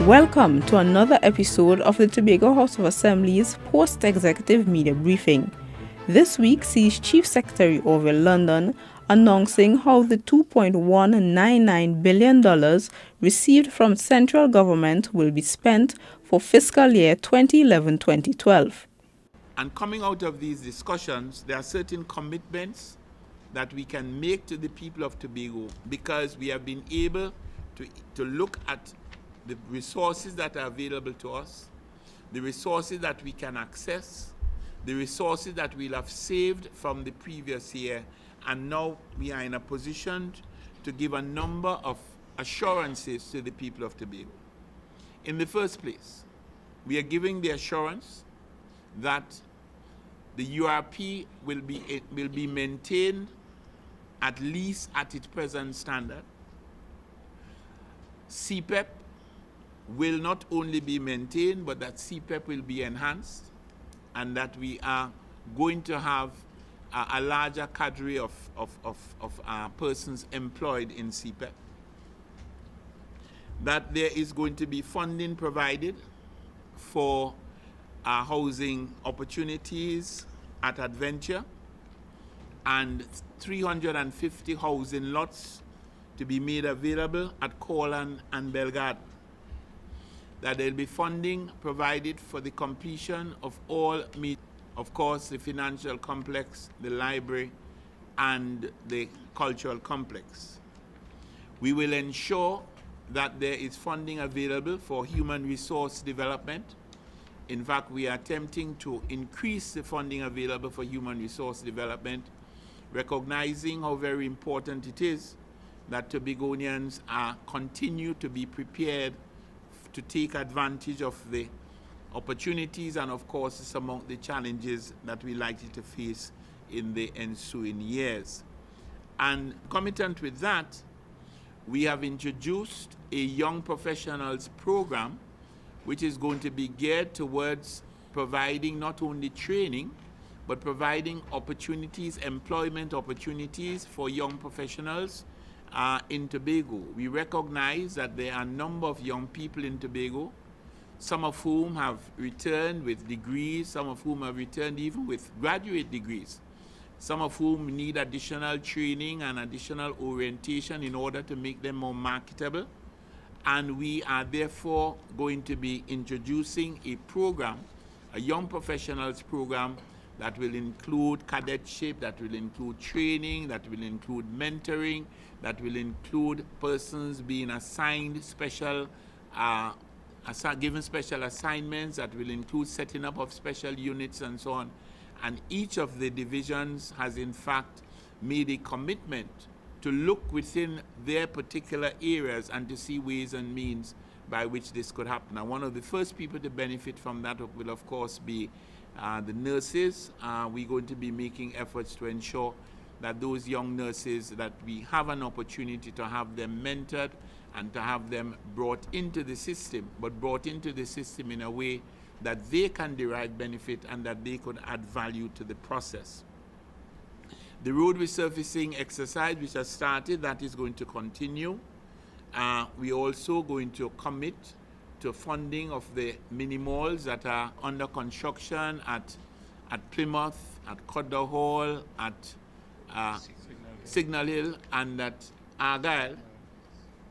Welcome to another episode of the Tobago House of Assembly's post-executive media briefing. This week sees Chief Secretary Orville London announcing how the $2.199 billion received from central government will be spent for fiscal year 2011-2012. And coming out of these discussions, there are certain commitments that we can make to the people of Tobago because we have been able to look at the resources that are available to us, the resources that we can access, the resources that we'll have saved from the previous year, and now we are in a position to give a number of assurances to the people of Tobago. In the first place, we are giving the assurance that the URP will be maintained at least at its present standard. CPEP will not only be maintained, but that CPEP will be enhanced, and that we are going to have a larger cadre of persons employed in CPEP. That there is going to be funding provided for housing opportunities at Adventure, and 350 housing lots to be made available at Corlan and Bellegarde. That there will be funding provided for the completion of all of course, the financial complex, the library, and the cultural complex. We will ensure that there is funding available for human resource development. In fact, we are attempting to increase the funding available for human resource development, recognizing how very important it is that Tobagonians continue to be prepared to take advantage of the opportunities and, of course, some of the challenges that we're likely to face in the ensuing years. And concomitant with that, we have introduced a young professionals program which is going to be geared towards providing not only training, but providing opportunities, employment opportunities for young professionals in Tobago. We recognize that there are a number of young people in Tobago, some of whom have returned with degrees, some of whom have returned even with graduate degrees, some of whom need additional training and additional orientation in order to make them more marketable. And we are therefore going to be introducing a program, a young professionals program, that will include cadetship, that will include training, that will include mentoring, that will include persons being assigned special, given special assignments, that will include setting up of special units and so on. And each of the divisions has in fact made a commitment to look within their particular areas and to see ways and means by which this could happen. Now, one of the first people to benefit from that will of course be the nurses. We're going to be making efforts to ensure that those young nurses, that we have an opportunity to have them mentored and to have them brought into the system, but brought into the system in a way that they can derive benefit and that they could add value to the process. The road resurfacing exercise which has started, that is going to continue. We're also going to commit to funding of the mini malls that are under construction at Plymouth, at Cudder Hall, at Signal Hill, and at Argyle.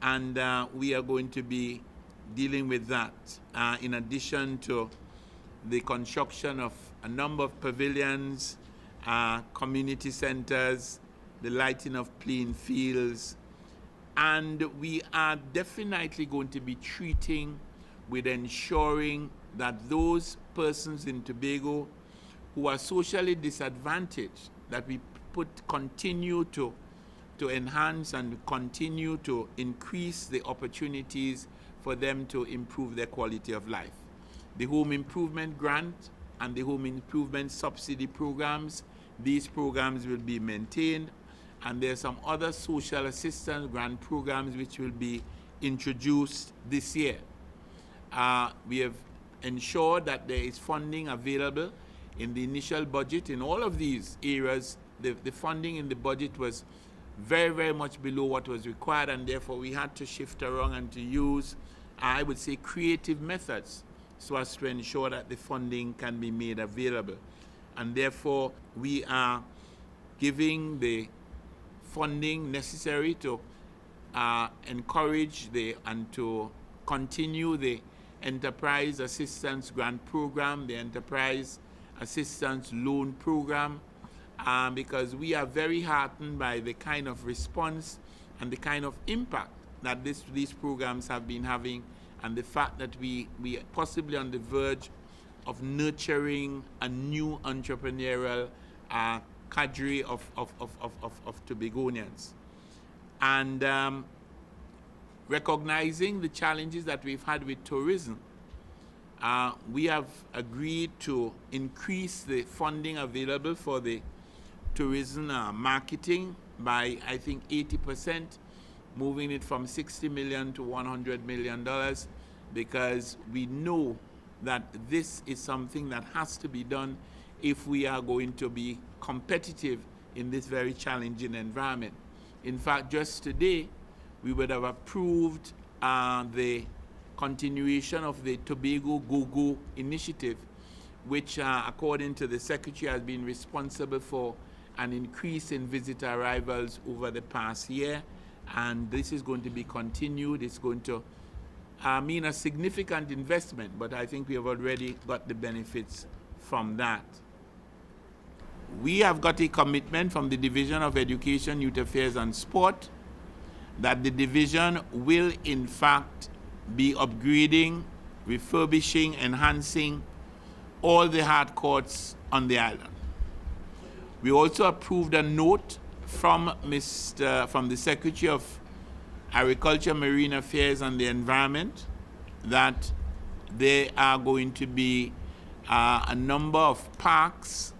And we are going to be dealing with that in addition to the construction of a number of pavilions, community centers, the lighting of playing fields. And we are definitely going to be treating with ensuring that those persons in Tobago who are socially disadvantaged, that we continue to enhance and continue to increase the opportunities for them to improve their quality of life. The Home Improvement Grant and the Home Improvement Subsidy programs, these programs will be maintained, and there are some other social assistance grant programs which will be introduced this year. We have ensured that there is funding available in the initial budget. In all of these areas, the funding in the budget was very, very much below what was required, and therefore we had to shift around and to use I would say, creative methods so as to ensure that the funding can be made available. And therefore, we are giving the funding necessary to encourage and to continue the Enterprise Assistance Grant Program, the Enterprise Assistance Loan Program, because we are very heartened by the kind of response and the kind of impact that these programs have been having, and the fact that we are possibly on the verge of nurturing a new entrepreneurial cadre of Tobagonians. And recognizing the challenges that we've had with tourism, we have agreed to increase the funding available for the tourism marketing by, I think, 80%, moving it from $60 million to $100 million, because we know that this is something that has to be done if we are going to be competitive in this very challenging environment. In fact, just today, we would have approved the continuation of the Tobago Go-Go initiative, which, according to the Secretary, has been responsible for an increase in visitor arrivals over the past year. And this is going to be continued. It's going to mean a significant investment, but I think we have already got the benefits from that. We have got a commitment from the Division of Education, Youth Affairs and Sport that the division will in fact be upgrading, refurbishing, enhancing all the hard courts on the island. We also approved a note from the Secretary of Agriculture, Marine Affairs and the Environment that there are going to be a number of parks,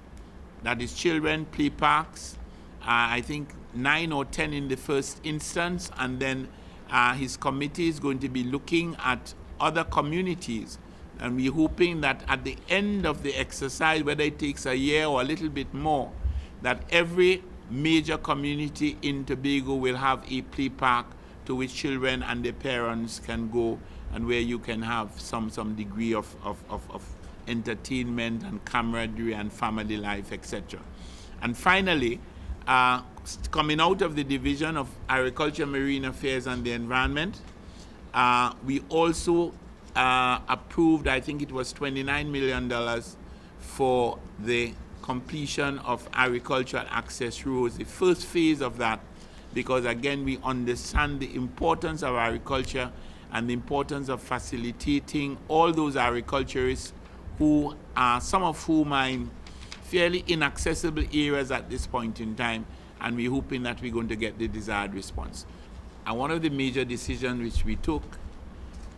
that is children play parks, I think 9 or 10 in the first instance, and then his committee is going to be looking at other communities, and we're hoping that at the end of the exercise, whether it takes a year or a little bit more, that every major community in Tobago will have a play park to which children and their parents can go, and where you can have some degree of entertainment and camaraderie and family life, etc. And finally, coming out of the Division of Agriculture, Marine Affairs and the Environment, we also approved, I think it was $29 million for the completion of agricultural access roads, the first phase of that, because again, we understand the importance of agriculture and the importance of facilitating all those agriculturists who are, some of whom are in fairly inaccessible areas at this point in time, and we're hoping that we're going to get the desired response. And one of the major decisions which we took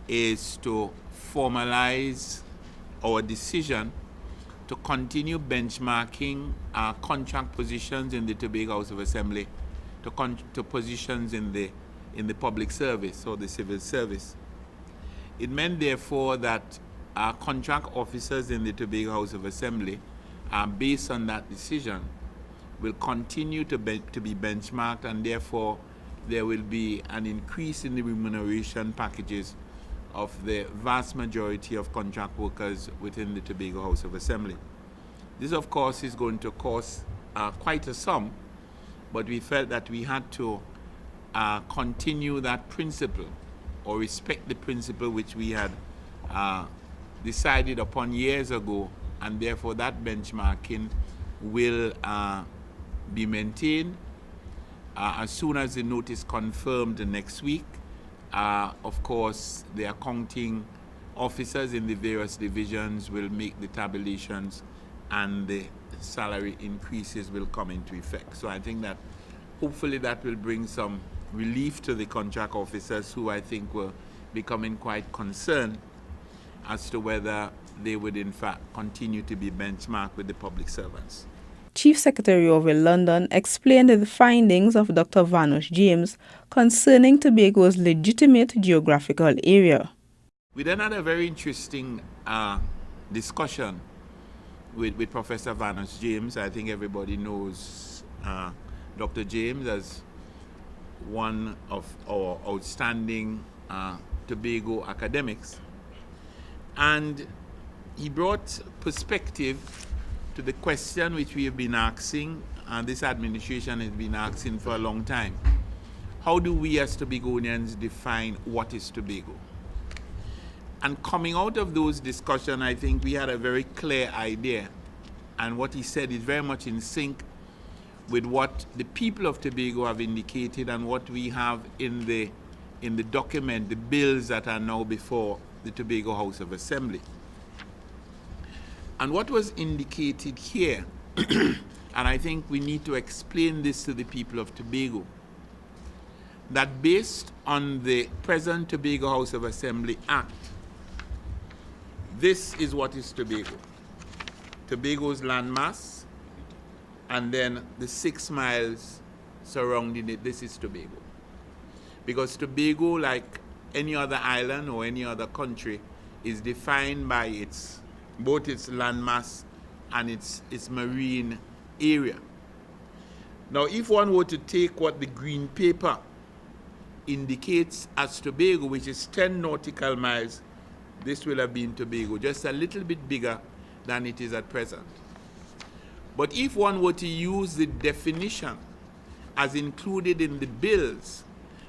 is to formalize our decision to continue benchmarking our contract positions in the Tobago House of Assembly to positions in the public service or the civil service. It meant, therefore, that our contract officers in the Tobago House of Assembly, based on that decision, will continue to be benchmarked, and therefore there will be an increase in the remuneration packages of the vast majority of contract workers within the Tobago House of Assembly. This, of course, is going to cost quite a sum, but we felt that we had to continue that principle, or respect the principle which we had decided upon years ago, and therefore that benchmarking will be maintained. As soon as the note is confirmed next week, of course, the accounting officers in the various divisions will make the tabulations, and the salary increases will come into effect. So I think that hopefully that will bring some relief to the contract officers, who I think were becoming quite concerned as to whether they would in fact continue to be benchmarked with the public servants. Chief Secretary over London explained the findings of Dr. Vanos James concerning Tobago's legitimate geographical area. We then had a very interesting discussion with Professor Vanos James. I think everybody knows Dr. James as one of our outstanding Tobago academics. And he brought perspective to the question which we have been asking, and this administration has been asking for a long time. How do we as Tobagonians define what is Tobago? And coming out of those discussions, I think we had a very clear idea. And what he said is very much in sync with what the people of Tobago have indicated and what we have in the document, the bills that are now before the Tobago House of Assembly. And what was indicated here, and I think we need to explain this to the people of Tobago, that based on the present Tobago House of Assembly Act, this is what is Tobago. Tobago's landmass, and then the 6 miles surrounding it, this is Tobago. Because Tobago, like any other island or any other country, is defined by both its landmass and its marine area. Now, if one were to take what the green paper indicates as Tobago, which is 10 nautical miles, this will have been Tobago, just a little bit bigger than it is at present. But if one were to use the definition as included in the bills,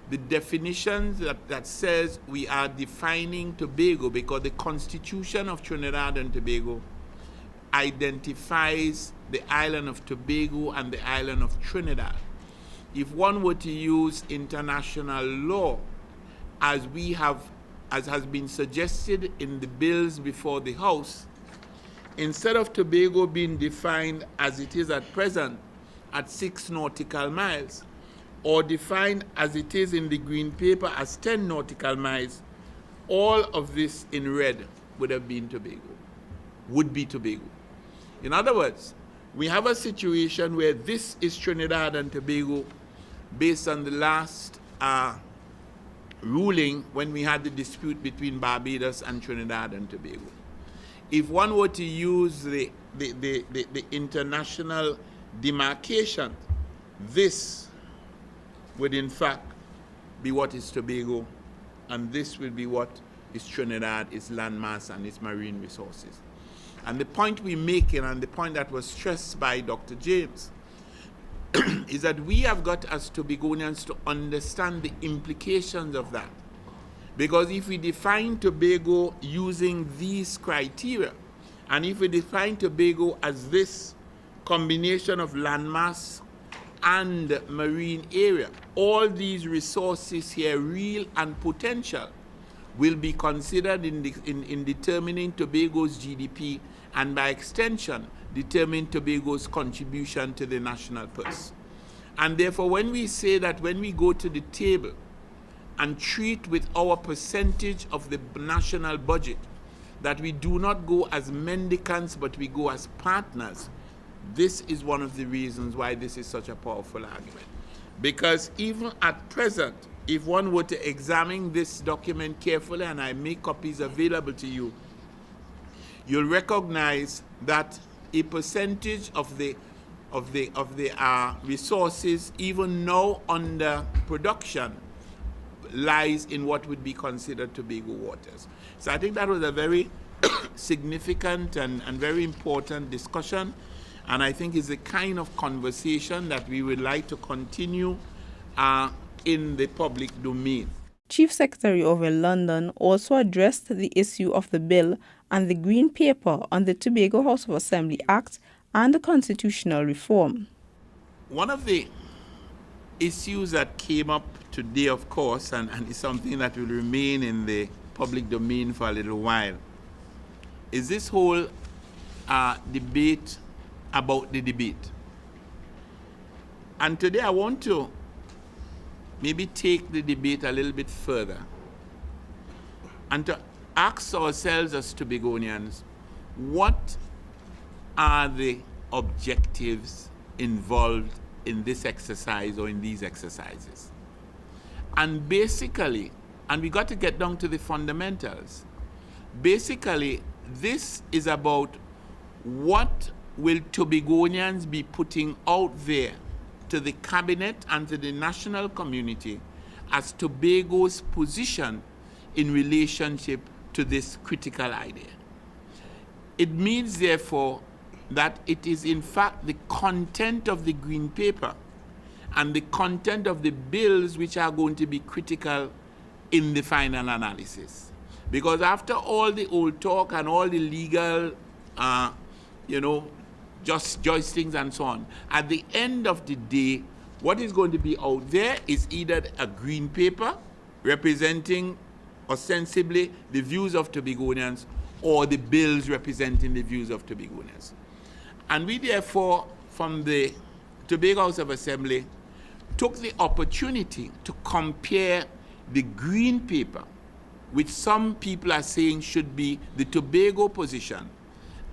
the definition that says we are defining Tobago, because the Constitution of Trinidad and Tobago identifies the island of Tobago and the island of Trinidad. If one were to use international law as has been suggested in the bills before the House, instead of Tobago being defined as it is at present at 6 nautical miles, or defined as it is in the green paper as 10 nautical miles, all of this in red would have been Tobago, would be Tobago. In other words, we have a situation where this is Trinidad and Tobago based on the last ruling when we had the dispute between Barbados and Trinidad and Tobago. If one were to use the international demarcation, this would in fact be what is Tobago, and this will be what is Trinidad, its landmass and its marine resources. And the point we're making, and the point that was stressed by Dr. James, is that we have got as Tobagonians to understand the implications of that. Because if we define Tobago using these criteria, and if we define Tobago as this combination of landmass and marine area, all these resources here, real and potential, will be considered in determining Tobago's GDP, and by extension, determine Tobago's contribution to the national purse. And therefore, when we say that when we go to the table and treat with our percentage of the national budget, that we do not go as mendicants, but we go as partners, this is one of the reasons why this is such a powerful argument. Because even at present, if one were to examine this document carefully, and I make copies available to you, you'll recognize that a percentage of the resources, even now under production, lies in what would be considered Tobago waters. So I think that was a very significant and very important discussion, and I think is the kind of conversation that we would like to continue in the public domain. Chief Secretary over London also addressed the issue of the bill and the Green Paper on the Tobago House of Assembly Act and the constitutional reform. One of the issues that came up today, of course, and is something that will remain in the public domain for a little while, is this whole debate about the debate. And today I want to maybe take the debate a little bit further and to ask ourselves as Tobagonians, what are the objectives involved in this exercise or in these exercises? And basically, and we got to get down to the fundamentals, basically this is about what will Tobagonians be putting out there to the cabinet and to the national community as Tobago's position in relationship to this critical idea. It means, therefore, that it is in fact the content of the green paper and the content of the bills which are going to be critical in the final analysis. Because after all the old talk and all the legal, just joistings and so on, at the end of the day, what is going to be out there is either a green paper representing ostensibly the views of Tobagonians or the bills representing the views of Tobagonians. And we therefore, from the Tobago House of Assembly, took the opportunity to compare the green paper, which some people are saying should be the Tobago position,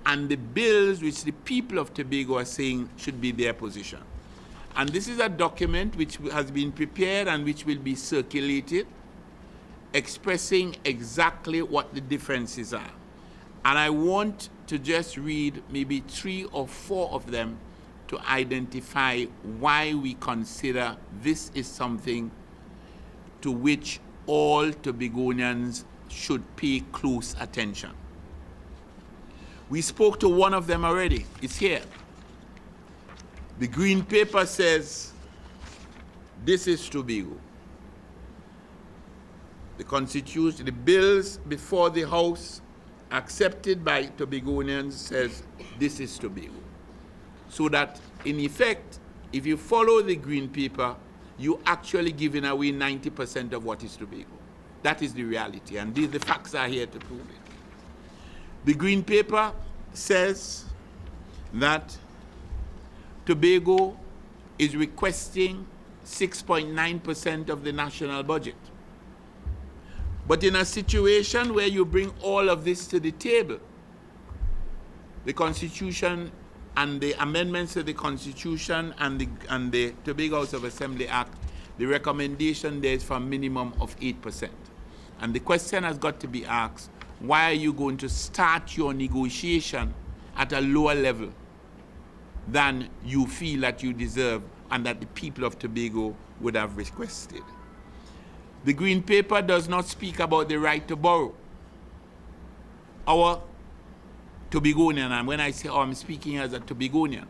and the bills which the people of Tobago are saying should be their position. And this is a document which has been prepared and which will be circulated, expressing exactly what the differences are. And I want to just read maybe 3 or 4 of them to identify why we consider this is something to which all Tobagonians should pay close attention. We spoke to one of them already. It's here. The green paper says, this is Tobago. The Constitution, the bills before the House accepted by Tobagonians says, this is Tobago. So that, in effect, if you follow the green paper, you're actually giving away 90% of what is Tobago. That is the reality, and the facts are here to prove it. The green paper says that Tobago is requesting 6.9% of the national budget. But in a situation where you bring all of this to the table, the Constitution and the amendments to the Constitution and the Tobago House of Assembly Act, the recommendation there is for a minimum of 8%. And the question has got to be asked, why are you going to start your negotiation at a lower level than you feel that you deserve and that the people of Tobago would have requested? The green paper does not speak about the right to borrow. Our Tobagonian, and when I say I'm speaking as a Tobagonian,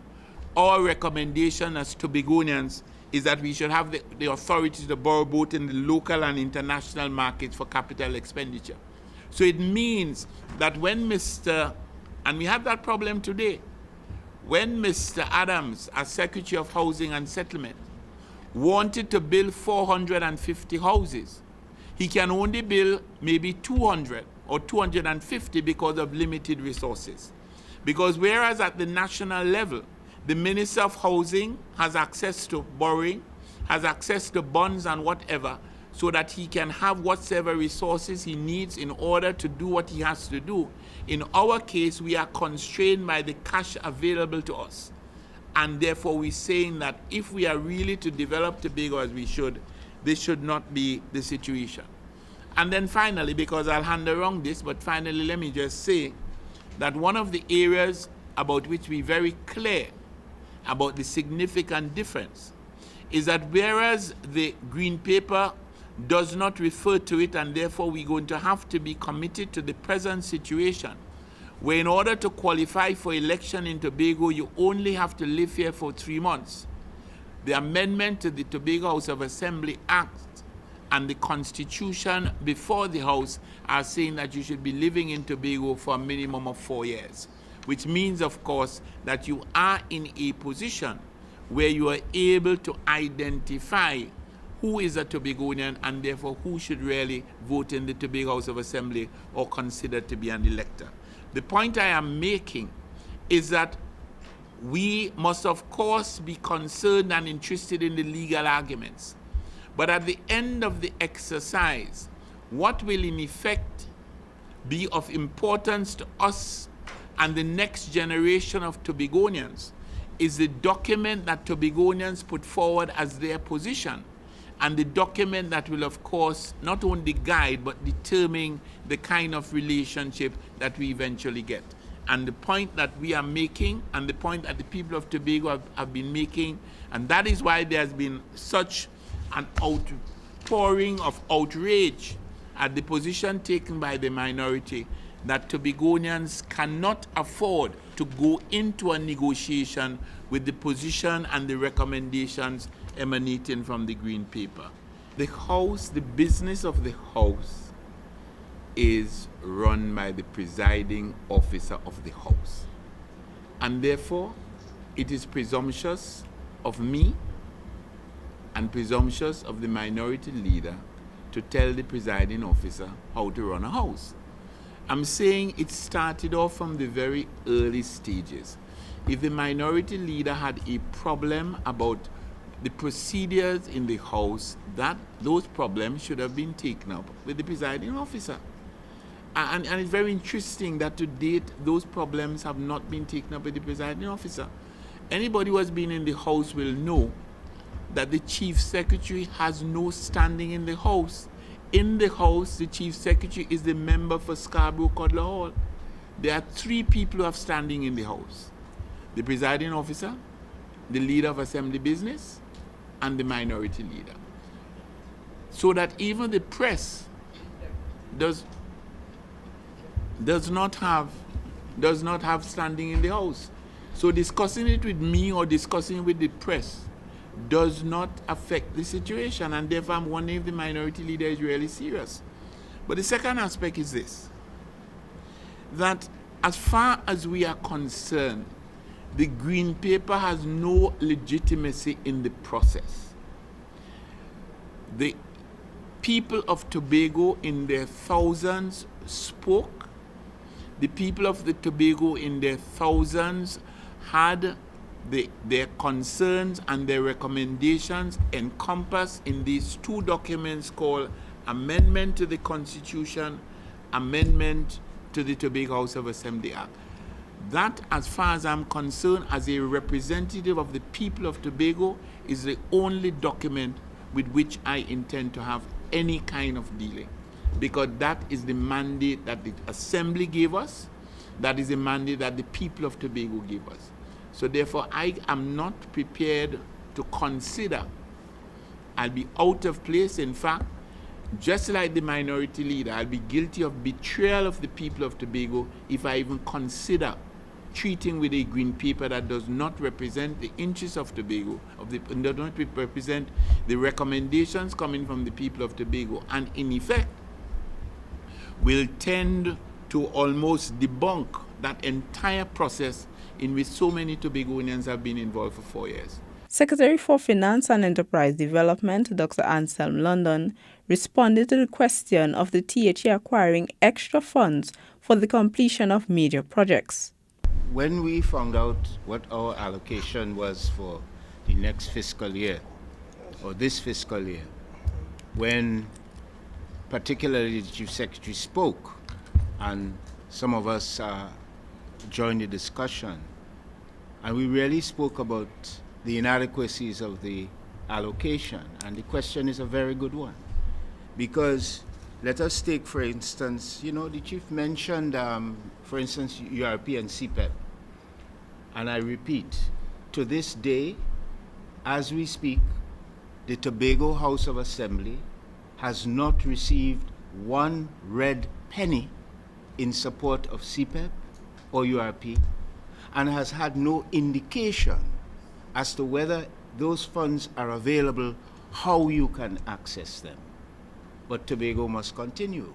our recommendation as Tobagonians is that we should have the authority to borrow both in the local and international markets for capital expenditure. So it means that when and we have that problem today, when Mr. Adams, as Secretary of Housing and Settlement, wanted to build 450 houses, he can only build maybe 200 or 250 because of limited resources. Because whereas at the national level, the Minister of Housing has access to borrowing, has access to bonds and whatever, so that he can have whatever resources he needs in order to do what he has to do. In our case, we are constrained by the cash available to us. And therefore, we're saying that if we are really to develop Tobago as we should, this should not be the situation. And then finally, because I'll hand around this, but finally, let me just say that one of the areas about which we're very clear about the significant difference is that whereas the green paper does not refer to it, and therefore we're going to have to be committed to the present situation, where in order to qualify for election in Tobago, you only have to live here for 3 months. The amendment to the Tobago House of Assembly Act and the Constitution before the House are saying that you should be living in Tobago for a minimum of 4 years, which means, of course, that you are in a position where you are able to identify who is a Tobagonian and therefore who should really vote in the Tobago House of Assembly or considered to be an elector. The point I am making is that we must, of course, be concerned and interested in the legal arguments. But at the end of the exercise, what will in effect be of importance to us and the next generation of Tobagonians is the document that Tobagonians put forward as their position, and the document that will, of course, not only guide but determine the kind of relationship that we eventually get. And the point that we are making, and the point that the people of Tobago have been making, and that is why there has been such an outpouring of outrage at the position taken by the minority that Tobagonians cannot afford to go into a negotiation with the position and the recommendations emanating from the Green Paper. The House, the business of the House is run by the presiding officer of the House. And therefore, it is presumptuous of me and presumptuous of the minority leader to tell the presiding officer how to run a house. I'm saying it started off from the very early stages. If the minority leader had a problem about the procedures in the House, those problems should have been taken up with the presiding officer. And it's very interesting that to date, those problems have not been taken up with the presiding officer. Anybody who has been in the House will know that the Chief Secretary has no standing in the House. In the House, the Chief Secretary is the member for Scarborough-Cudler Hall. There are 3 people who have standing in the House: the presiding officer, the leader of Assembly Business, and the minority leader. So that even the press does not have standing in the House. So discussing it with me or discussing it with the press does not affect the situation, and therefore I'm wondering if the minority leader is really serious. But the second aspect is this, that as far as we are concerned, the Green Paper has no legitimacy in the process. The people of Tobago in their thousands spoke. The people of the Tobago in their thousands had their concerns and their recommendations encompassed in these 2 documents called Amendment to the Constitution, Amendment to the Tobago House of Assembly Act. That, as far as I'm concerned, as a representative of the people of Tobago, is the only document with which I intend to have any kind of dealing, because that is the mandate that the Assembly gave us, that is the mandate that the people of Tobago gave us. So therefore, I am not prepared to consider, I'll be out of place. In fact, just like the minority leader, I'll be guilty of betrayal of the people of Tobago if I even consider treating with a Green Paper that does not represent the interests of Tobago, does not represent the recommendations coming from the people of Tobago, and in effect will tend to almost debunk that entire process in which so many Tobagonians have been involved for 4 years. Secretary for Finance and Enterprise Development, Dr. Anselm London, responded to the question of the THA acquiring extra funds for the completion of major projects. When we found out what our allocation was for the next fiscal year, or this fiscal year, when particularly the Chief Secretary spoke, and some of us joined the discussion, and we really spoke about the inadequacies of the allocation. And the question is a very good one, because let us take, for instance, the Chief mentioned, for instance, URP and CPEP. And I repeat, to this day, as we speak, the Tobago House of Assembly has not received 1 red penny in support of CPEP or URP, and has had no indication as to whether those funds are available, how you can access them. But Tobago must continue.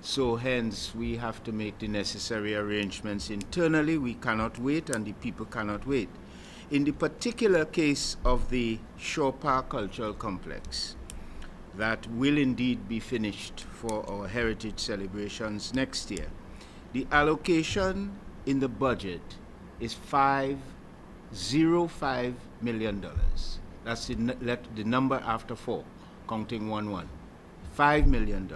So hence, we have to make the necessary arrangements internally. We cannot wait, and the people cannot wait. In the particular case of the Shore Park Cultural Complex, that will indeed be finished for our heritage celebrations next year, the allocation in the budget is $505 million. That's the number after 4, counting 1-1. $5 million.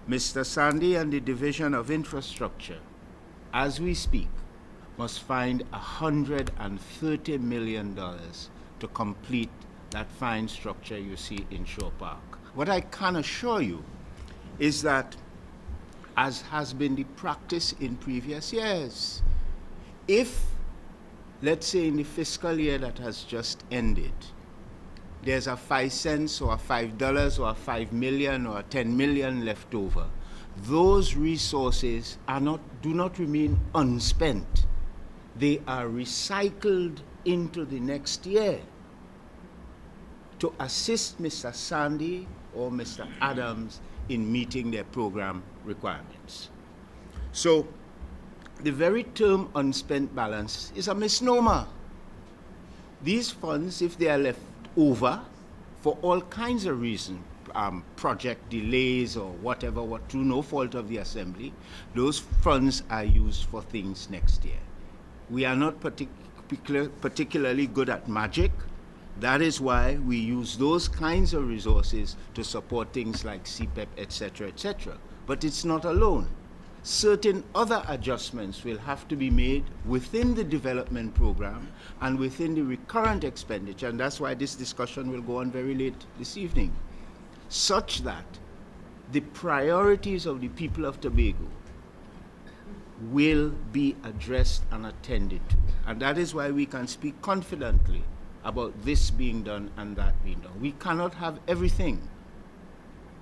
Mr. Sandy and the Division of Infrastructure, as we speak, must find $130 million to complete that fine structure you see in Shore Park. What I can assure you is that, as has been the practice in previous years, if, let's say in the fiscal year that has just ended, there's a 5 cents or a $5 or a 5 million or a 10 million left over, those resources do not remain unspent. They are recycled into the next year to assist Mr. Sandy or Mr. Adams in meeting their program requirements. So the very term unspent balance is a misnomer. These funds, if they are left over for all kinds of reasons, project delays or whatever, through no fault of the Assembly, those funds are used for things next year. We are not particularly good at magic. That is why we use those kinds of resources to support things like CPEP, etc., etc. But it's not alone. Certain other adjustments will have to be made within the development program and within the recurrent expenditure, and that's why this discussion will go on very late this evening, such that the priorities of the people of Tobago will be addressed and attended to. And that is why we can speak confidently about this being done and that being done. We cannot have everything,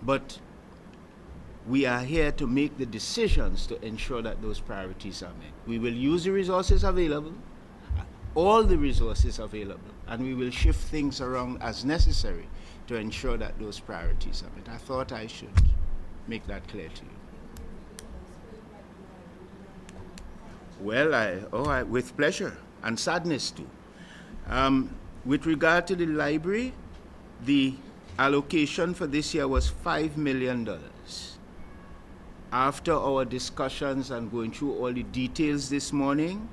but we are here to make the decisions to ensure that those priorities are met. We will use the resources available, all the resources available, and we will shift things around as necessary to ensure that those priorities are met. I thought I should make that clear to you. Well, with pleasure and sadness too. With regard to the library, the allocation for this year was $5 million. After our discussions and going through all the details this morning,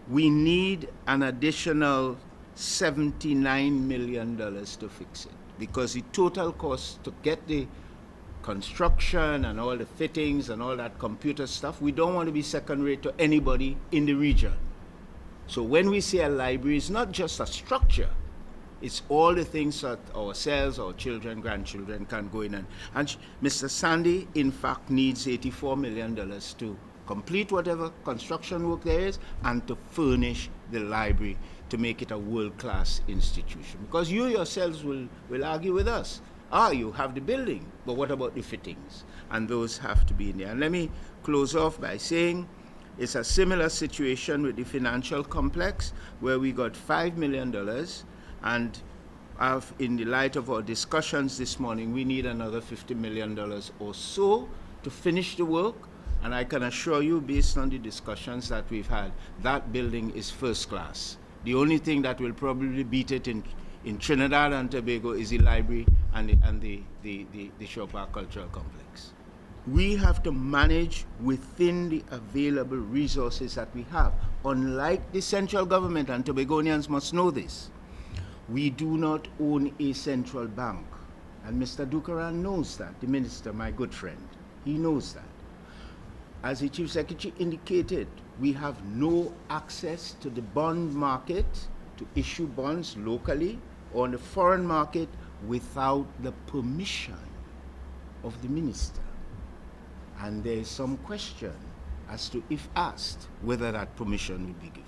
we need an additional $79 million to fix it, because the total cost to get the construction and all the fittings and all that computer stuff, we don't want to be second rate to anybody in the region. So when we say a library, it's not just a structure. It's all the things that ourselves, our children, grandchildren can go in and Mr. Sandy, in fact, needs $84 million to complete whatever construction work there is and to furnish the library to make it a world-class institution. Because you yourselves will argue with us. You have the building, but what about the fittings? And those have to be in there. And let me close off by saying it's a similar situation with the financial complex, where we got $5 million. And in the light of our discussions this morning, we need another $50 million or so to finish the work. And I can assure you, based on the discussions that we've had, that building is first class. The only thing that will probably beat it in Trinidad and Tobago is the library and the Shore Park Cultural Complex. We have to manage within the available resources that we have. Unlike the central government, and Tobagonians must know this, we do not own a central bank. And Mr. Dukaran knows that, the minister, my good friend. He knows that. As the Chief Secretary indicated, we have no access to the bond market to issue bonds locally or on the foreign market without the permission of the minister. And there is some question as to, if asked, whether that permission will be given.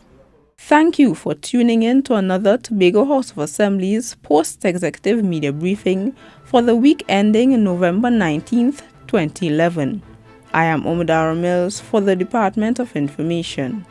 Thank you for tuning in to another Tobago House of Assembly's post-executive media briefing for the week ending November 19th, 2011. I am Omodara Mills for the Department of Information.